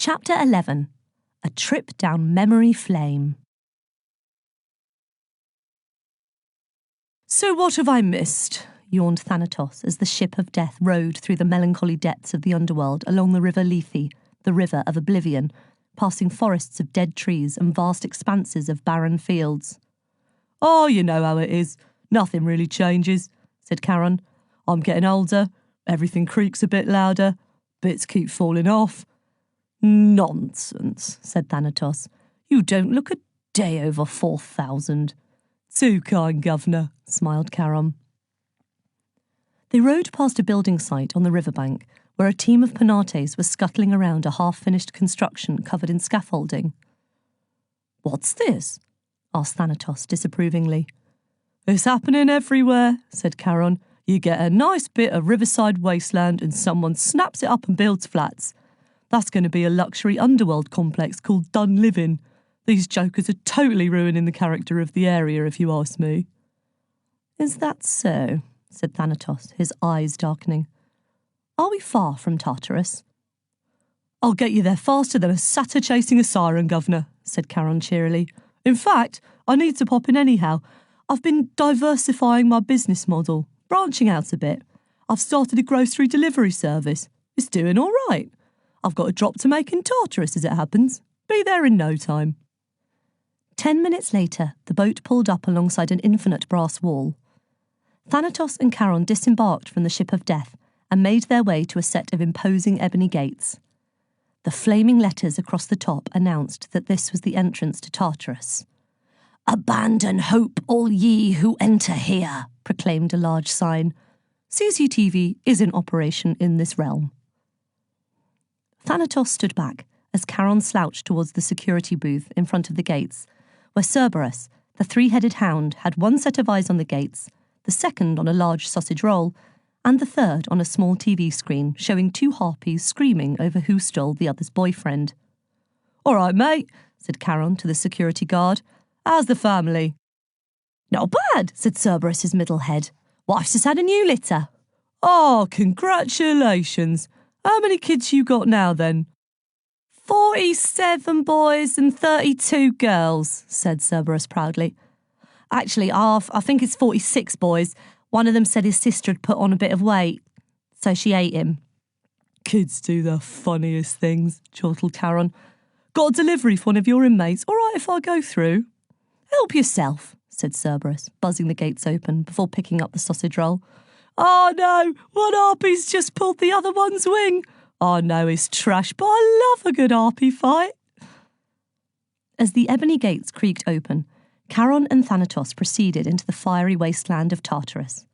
Chapter 11. A Trip Down Memory Flame. "So what have I missed?" yawned Thanatos as the ship of death rode through the melancholy depths of the underworld along the river Lethe, the river of oblivion, passing forests of dead trees and vast expanses of barren fields. "Oh, you know how it is. Nothing really changes," said Charon. "I'm getting older, everything creaks a bit louder, bits keep falling off." "Nonsense," said Thanatos. "You don't look a day over 4,000. "Too kind, Governor," smiled Charon. They rode past a building site on the riverbank where a team of Penates was scuttling around a half-finished construction covered in scaffolding. "What's this?" asked Thanatos disapprovingly. "It's happening everywhere," said Charon. "You get a nice bit of riverside wasteland and someone snaps it up and builds flats. That's going to be a luxury underworld complex called Dun Living. These jokers are totally ruining the character of the area, if you ask me." "Is that so?" said Thanatos, his eyes darkening. "Are we far from Tartarus?" "I'll get you there faster than a satyr chasing a siren, Governor," said Charon cheerily. "In fact, I need to pop in anyhow. I've been diversifying my business model, branching out a bit. I've started a grocery delivery service. It's doing all right. I've got a drop to make in Tartarus as it happens. Be there in no time." 10 minutes later, the boat pulled up alongside an infinite brass wall. Thanatos and Charon disembarked from the ship of death and made their way to a set of imposing ebony gates. The flaming letters across the top announced that this was the entrance to Tartarus. "Abandon hope, all ye who enter here," proclaimed a large sign. "CCTV is in operation in this realm." Thanatos stood back as Charon slouched towards the security booth in front of the gates, where Cerberus, the three-headed hound, had one set of eyes on the gates, the second on a large sausage roll, and the third on a small TV screen showing two harpies screaming over who stole the other's boyfriend. "All right, mate," said Charon to the security guard. "How's the family?" "Not bad," said Cerberus's middle head. "Wife's just had a new litter." "Oh, congratulations. How many kids you got now, then?" 47 boys and 32 girls, said Cerberus proudly. "Actually, I think it's 46 boys. One of them said his sister had put on a bit of weight, so she ate him." "Kids do the funniest things," chortled Charon. "Got a delivery for one of your inmates. All right if I go through?" "Help yourself," said Cerberus, buzzing the gates open before picking up the sausage roll. "Oh no, one harpy's just pulled the other one's wing. I know it's trash, but I love a good harpy fight." As the ebony gates creaked open, Charon and Thanatos proceeded into the fiery wasteland of Tartarus.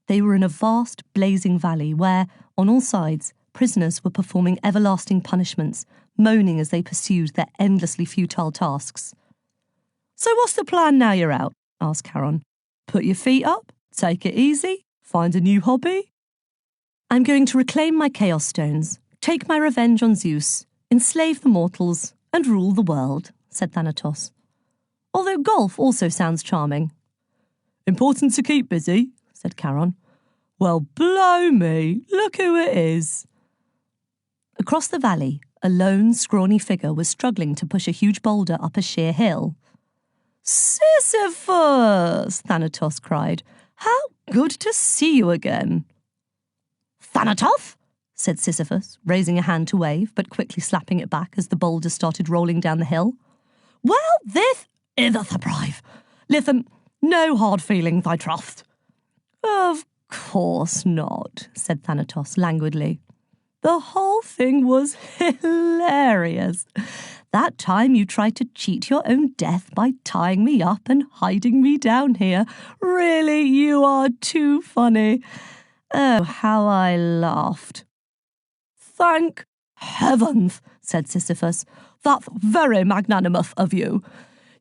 They were in a vast, blazing valley where, on all sides, prisoners were performing everlasting punishments, moaning as they pursued their endlessly futile tasks. "So what's the plan now you're out?" asked Charon. "Put your feet up, take it easy, find a new hobby?" "I'm going to reclaim my Chaos Stones, take my revenge on Zeus, enslave the mortals, and rule the world," said Thanatos. "Although golf also sounds charming." "Important to keep busy," said Charon. "Well, blow me, look who it is." Across the valley, a lone, scrawny figure was struggling to push a huge boulder up a sheer hill. "Sisyphus!" Thanatos cried. "How good to see you again." "Thanatos?" said Sisyphus, raising a hand to wave, but quickly slapping it back as the boulder started rolling down the hill. "Well, this is a surprise. Listen, no hard feelings, I trust." "Of course not," said Thanatos languidly. "The whole thing was hilarious. That time you tried to cheat your own death by tying me up and hiding me down here. Really, you are too funny. Oh, how I laughed." "Thank heavens," said Sisyphus. "That's very magnanimous of you.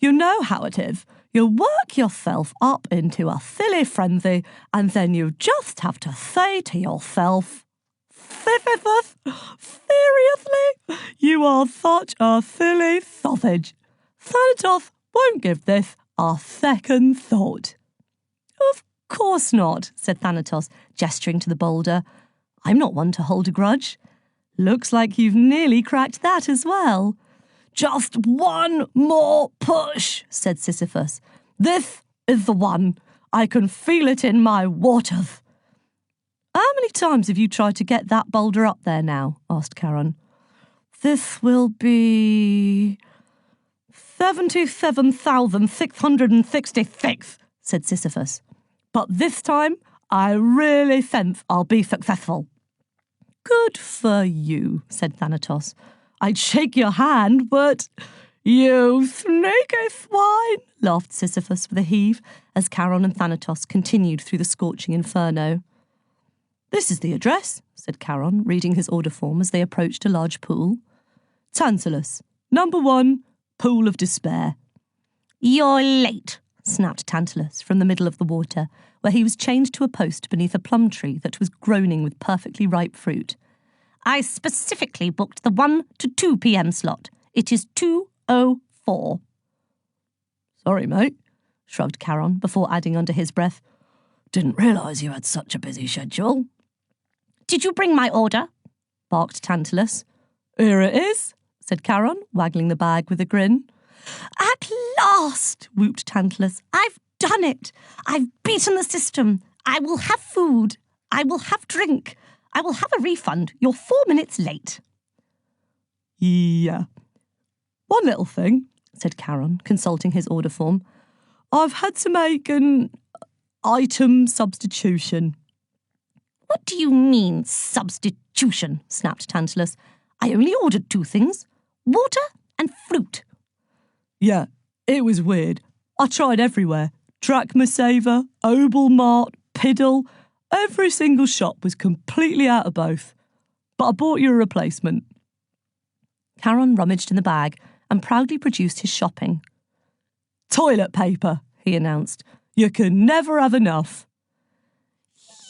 You know how it is. You work yourself up into a silly frenzy, and then you just have to say to yourself, 'Sisyphus, seriously? You are such a silly sausage. Thanatos won't give this a second thought.'" "Of course not," said Thanatos, gesturing to the boulder. "I'm not one to hold a grudge. Looks like you've nearly cracked that as well. Just one more push, said Sisyphus. This is the one. I can feel it in my waters. How many times have you tried to get that boulder up there now? Asked Charon. This will be 77,666, said Sisyphus. But this time, I really sense I'll be successful. Good for you, said Thanatos. I'd shake your hand, but you sneaky swine, laughed Sisyphus with a heave as Charon and Thanatos continued through the scorching inferno. This is the address, said Charon, reading his order form as they approached a large pool. Tantalus, number 1, Pool of Despair. You're late, snapped Tantalus from the middle of the water, where he was chained to a post beneath a plum tree that was groaning with perfectly ripe fruit. I specifically booked the 1 to 2 p.m. slot. It is 2:04. Sorry, mate, shrugged Charon before adding under his breath. Didn't realise you had such a busy schedule. Did you bring my order? Barked Tantalus. Here it is, said Charon, waggling the bag with a grin. At last, whooped Tantalus. I've done it. I've beaten the system. I will have food. I will have drink. I will have a refund. You're 4 minutes late. Yeah. One little thing, said Charon, consulting his order form. I've had to make an item substitution. What do you mean, substitution? Snapped Tantalus. I only ordered 2 things, water and fruit. Yeah, it was weird. I tried everywhere. Drachma Saver, Obel Mart, Piddle. Every single shop was completely out of both. But I bought you a replacement. Charon rummaged in the bag and proudly produced his shopping. Toilet paper, he announced. You can never have enough.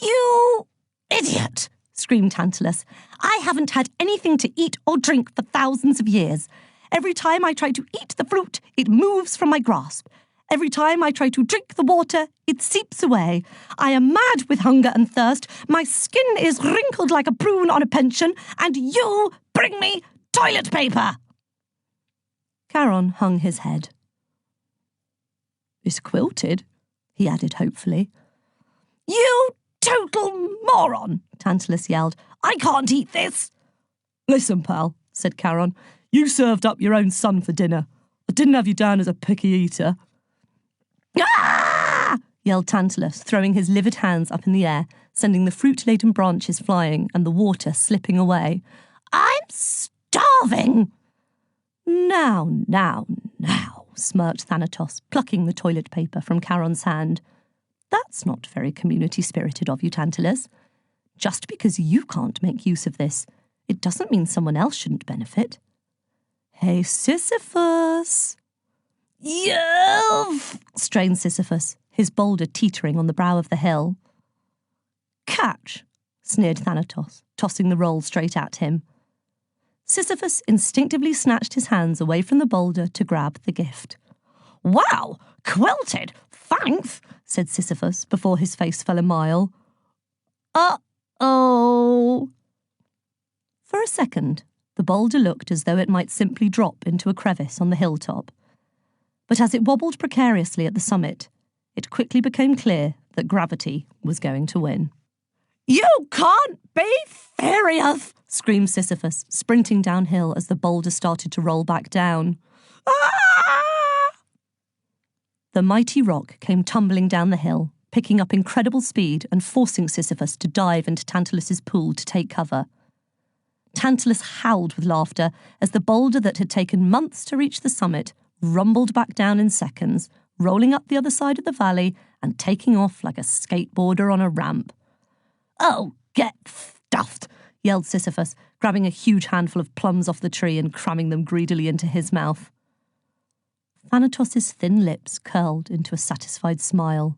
You idiot, screamed Tantalus. I haven't had anything to eat or drink for thousands of years. Every time I try to eat the fruit, it moves from my grasp. Every time I try to drink the water, it seeps away. I am mad with hunger and thirst. My skin is wrinkled like a prune on a pension, and you bring me toilet paper. Charon hung his head. It's quilted, he added hopefully. You total moron, Tantalus yelled. I can't eat this. Listen, pal, said Charon. You served up your own son for dinner. I didn't have you down as a picky eater. Ah! Yelled Tantalus, throwing his livid hands up in the air, sending the fruit-laden branches flying and the water slipping away. I'm starving! Now, smirked Thanatos, plucking the toilet paper from Charon's hand. That's not very community-spirited of you, Tantalus. Just because you can't make use of this, it doesn't mean someone else shouldn't benefit. Hey, Sisyphus! Yes! Strained Sisyphus, his boulder teetering on the brow of the hill. Catch! Sneered Thanatos, tossing the roll straight at him. Sisyphus instinctively snatched his hands away from the boulder to grab the gift. Wow! Quilted! Thanks! Said Sisyphus before his face fell a mile. Uh-oh! For a second, the boulder looked as though it might simply drop into a crevice on the hilltop. But as it wobbled precariously at the summit, it quickly became clear that gravity was going to win. You can't be serious! Screamed Sisyphus, sprinting downhill as the boulder started to roll back down. Ah! The mighty rock came tumbling down the hill, picking up incredible speed and forcing Sisyphus to dive into Tantalus's pool to take cover. Tantalus howled with laughter as the boulder that had taken months to reach the summit rumbled back down in seconds, rolling up the other side of the valley and taking off like a skateboarder on a ramp. Oh, get stuffed! Yelled Sisyphus, grabbing a huge handful of plums off the tree and cramming them greedily into his mouth. Thanatos's thin lips curled into a satisfied smile.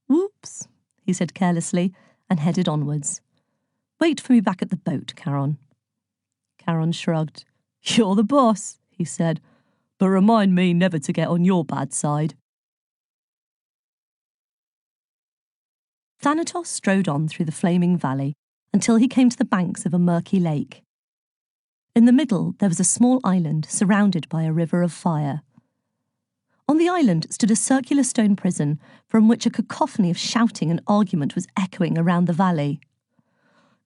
Whoops, he said carelessly, and headed onwards. Wait for me back at the boat, Charon. Charon shrugged. You're the boss, he said, but remind me never to get on your bad side. Thanatos strode on through the flaming valley until he came to the banks of a murky lake. In the middle there was a small island surrounded by a river of fire. On the island stood a circular stone prison from which a cacophony of shouting and argument was echoing around the valley.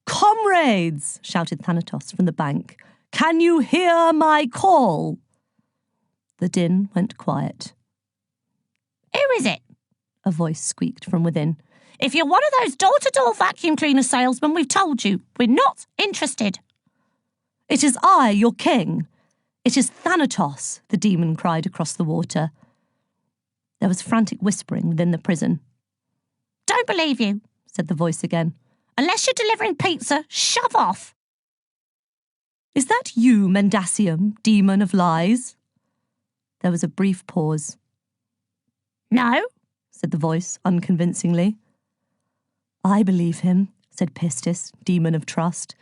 "Comrades!" shouted Thanatos from the bank. "Can you hear my call?" The din went quiet. "Who is it?" a voice squeaked from within. "If you're one of those door-to-door vacuum cleaner salesmen, we've told you. We're not interested." "It is I, your king. It is Thanatos," the demon cried across the water. There was frantic whispering within the prison. "Don't believe you," said the voice again. "Unless you're delivering pizza, shove off." "Is that you, Mendasium, demon of lies?" There was a brief pause. "No," said the voice unconvincingly. "I believe him," said Pistis, demon of trust.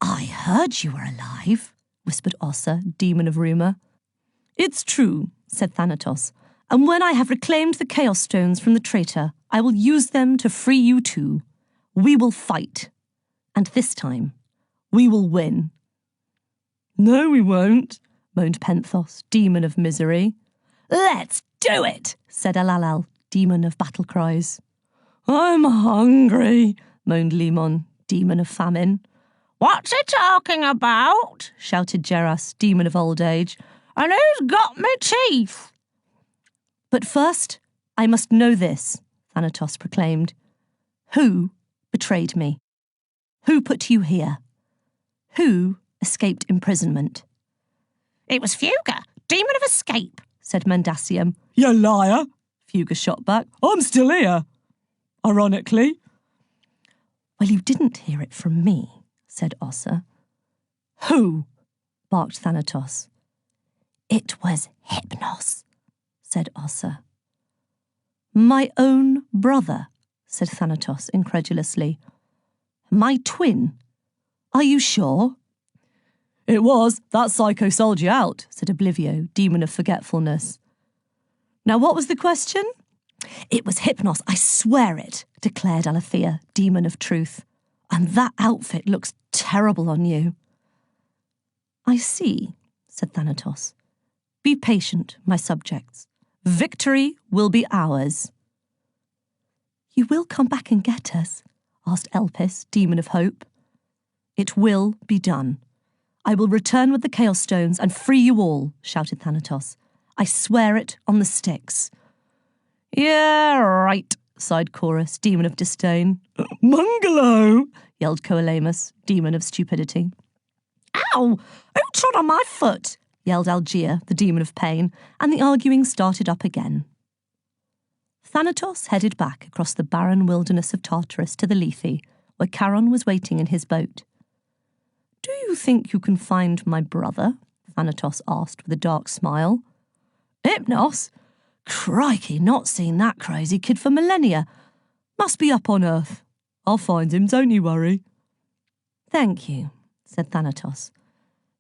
"I heard you were alive," whispered Ossa, demon of rumour. "It's true," said Thanatos, "and when I have reclaimed the Chaos Stones from the traitor, I will use them to free you too. We will fight. And this time, we will win." "No, we won't," moaned Penthos, demon of misery. "Let's do it," said Alalal, demon of battle cries. "I'm hungry," moaned Limon, demon of famine. "What's he talking about?" shouted Geras, demon of old age. "And who's got me teeth?" "But first, I must know this," Thanatos proclaimed. "Who betrayed me? Who put you here? Who escaped imprisonment?" "It was Fuga, demon of escape," said Mendasium. "You liar," Fuga shot back. "I'm still here. Ironically." "Well, you didn't hear it from me," said Ossa. "Who?" barked Thanatos. "It was Hypnos," said Ossa. "My own brother," said Thanatos incredulously. "My twin. Are you sure?" "It was. That psycho sold you out," said Oblivio, demon of forgetfulness. "Now what was the question?" "It was Hypnos, I swear it," declared Alethea, demon of truth. "And that outfit looks terrible on you." "I see," said Thanatos. "Be patient, my subjects. Victory will be ours." "You will come back and get us?" asked Elpis, demon of hope. "It will be done. I will return with the Chaos Stones and free you all," shouted Thanatos. "I swear it on the sticks." "Yeah, right," sighed Chorus, demon of disdain. "Mungalo!" yelled Coelamus, demon of stupidity. "Ow! Who trod on my foot?" yelled Algea, the demon of pain, and the arguing started up again. Thanatos headed back across the barren wilderness of Tartarus to the Lethe, where Charon was waiting in his boat. "Do you think you can find my brother?" Thanatos asked with a dark smile. "Hypnos? Crikey, not seen that crazy kid for millennia. Must be up on Earth. I'll find him, don't you worry." "Thank you," said Thanatos.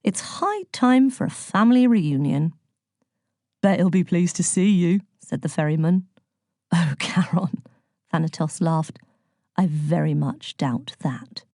"It's high time for a family reunion." "Bet he'll be pleased to see you," said the ferryman. "Oh, Charon," Thanatos laughed. "I very much doubt that."